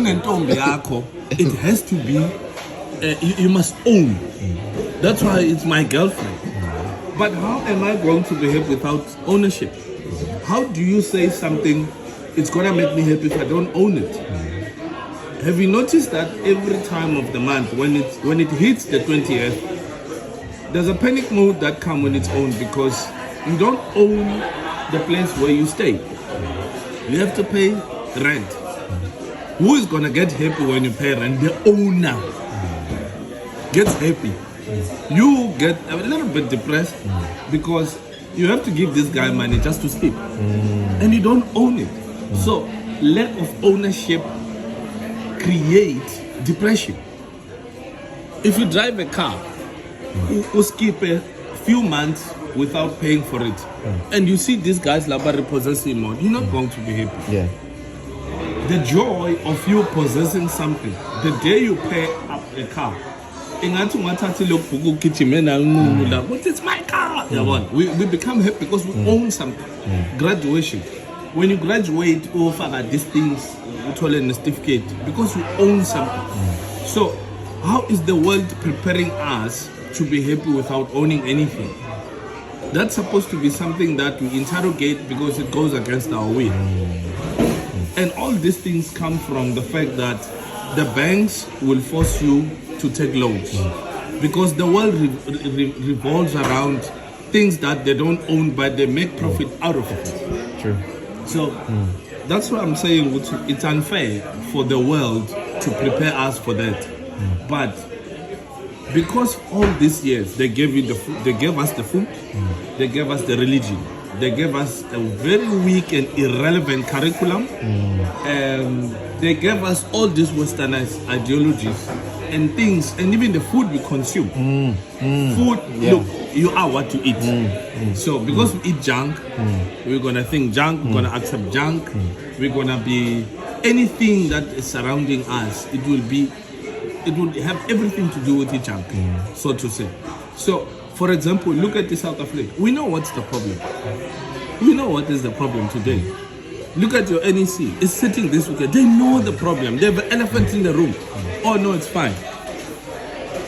unentombi yakho, it has to be, you must own. That's why it's my girlfriend. But how am I going to be happy without ownership? How do you say something, it's gonna make me happy if I don't own it? Have you noticed that every time of the month, when it hits the 20th, there's a panic mode that comes when it's owned, because you don't own the place where you stay. You have to pay rent. Who is gonna get happy when you pay rent? The owner gets happy. You get a little bit depressed because you have to give this guy money just to sleep, and you don't own it. So lack of ownership creates depression. If you drive a car, you skip a few months without paying for it, and you see these guys possessing more, you're not going to be happy. Yeah. The joy of you possessing something, the day you pay up a car, but it's my car. We become happy because we own something. Graduation. When you graduate, over these things, we call it a certificate because we own something. So, how is the world preparing us to be happy without owning anything? That's supposed to be something that we interrogate because it goes against our will. And all these things come from the fact that the banks will force you to take loans because the world revolves around things that they don't own, but they make profit out of it. True. So that's what I'm saying. It's unfair for the world to prepare us for that. But because all these years they gave you the food, they gave us the food, they gave us the religion, they gave us a very weak and irrelevant curriculum, they gave us all these westernized ideologies and things, and even the food we consume. Food, look, you are what you eat. So because we eat junk, we're gonna think junk, we're gonna accept junk, we're gonna be anything that is surrounding us, it will have everything to do with the junk, so to say. So, for example, look at the South Africa. We know what's the problem. We know what is the problem today. Look at your NEC. It's sitting this weekend. They know the problem. They have an elephant in the room. Oh no, it's fine.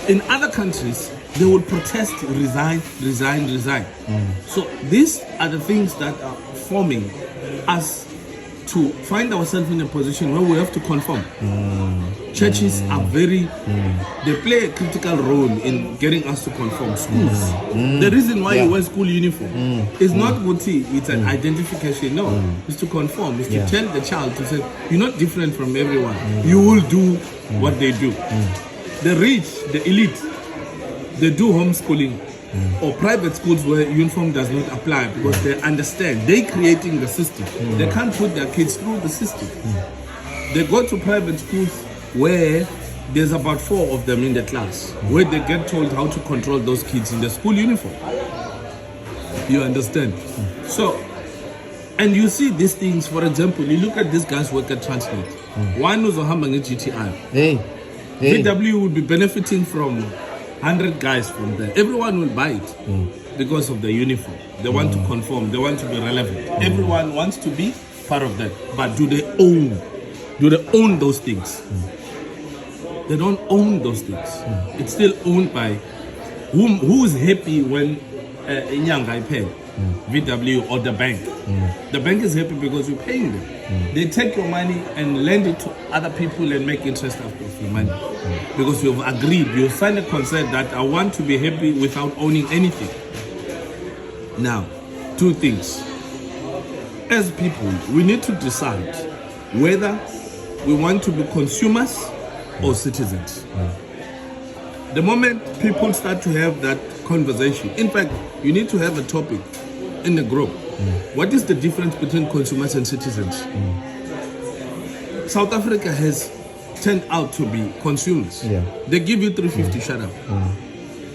In other countries, they will protest, resign. So these are the things that are forming us to find ourselves in a position where we have to conform. Churches are they play a critical role in getting us to conform. Schools. The reason why you wear school uniform is not Guti, it's an identification. No, it's to conform. It's to tell the child to say, you're not different from everyone. You will do what they do. The rich, the elite, they do homeschooling or private schools where uniform does not apply because they understand they're creating the system. They can't put their kids through the system. They go to private schools where there's about 4 of them in the class, where they get told how to control those kids in the school uniform. You understand? So, and you see these things, for example, you look at these guys work at Translate. One who's a GTI. VW would be benefiting from 100 guys from there. Everyone will buy it because of the uniform. They want to conform. They want to be relevant. Everyone wants to be part of that. But do they own those things? They don't own those things. It's still owned by who is happy when Inyanga pay VW or the bank. The bank is happy because you're paying them. They take your money and lend it to other people and make interest out of your money. Because you've agreed, you signed a consent that I want to be happy without owning anything. Now, 2 things. As people, we need to decide whether we want to be consumers or citizens. The moment people start to have that conversation, in fact, you need to have a topic in the group. What is the difference between consumers and citizens? South Africa has turned out to be consumers. They give you 350, shut up.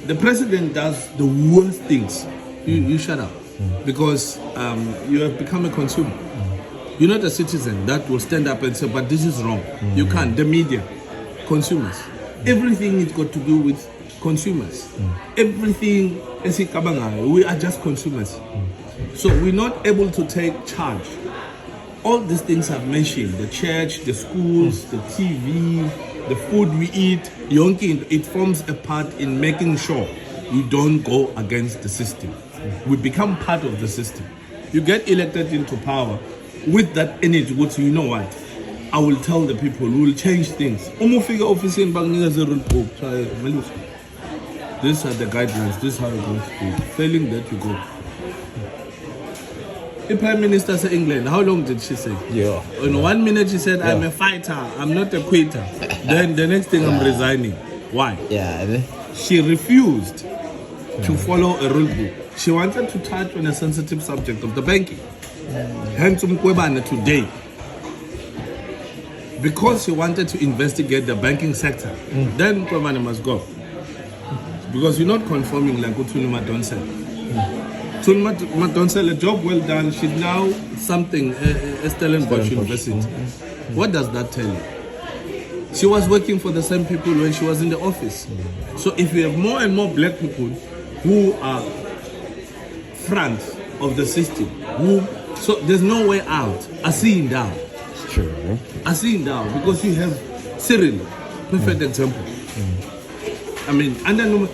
The president does the worst things. You shut up. Because you have become a consumer. You're not a citizen that will stand up and say, but this is wrong. You can't. The media, consumers. Everything is got to do with consumers. Everything, we are just consumers. So we're not able to take charge all these things I've mentioned, the church, the schools, the TV, the food we eat, yonke, it forms a part in making sure we don't go against the system. We become part of the system. You get elected into power with that energy, what you know what? I will tell the people, we will change things. These are the guidelines, this is how you're going to do it. Failing that, you go. The Prime Minister of England, how long did she say? Yeah. In 1 minute she said, I'm a fighter, I'm not a quitter. Then the next thing, I'm resigning. Why? Yeah. She refused to follow a rule book. She wanted to touch on a sensitive subject of the banking. Hence Mkwebane today. Because she wanted to investigate the banking sector, then Mkwebane must go. Because you're not conforming like Tunu Madonsela. Tunu Madonsela, a job well done. She's now something, Stellenbosch University. What does that tell you? She was working for the same people when she was in the office. So if you have more and more black people who are front of the system, so there's no way out. I see him down. True. I see him down because you have Cyril, perfect example. I mean, and then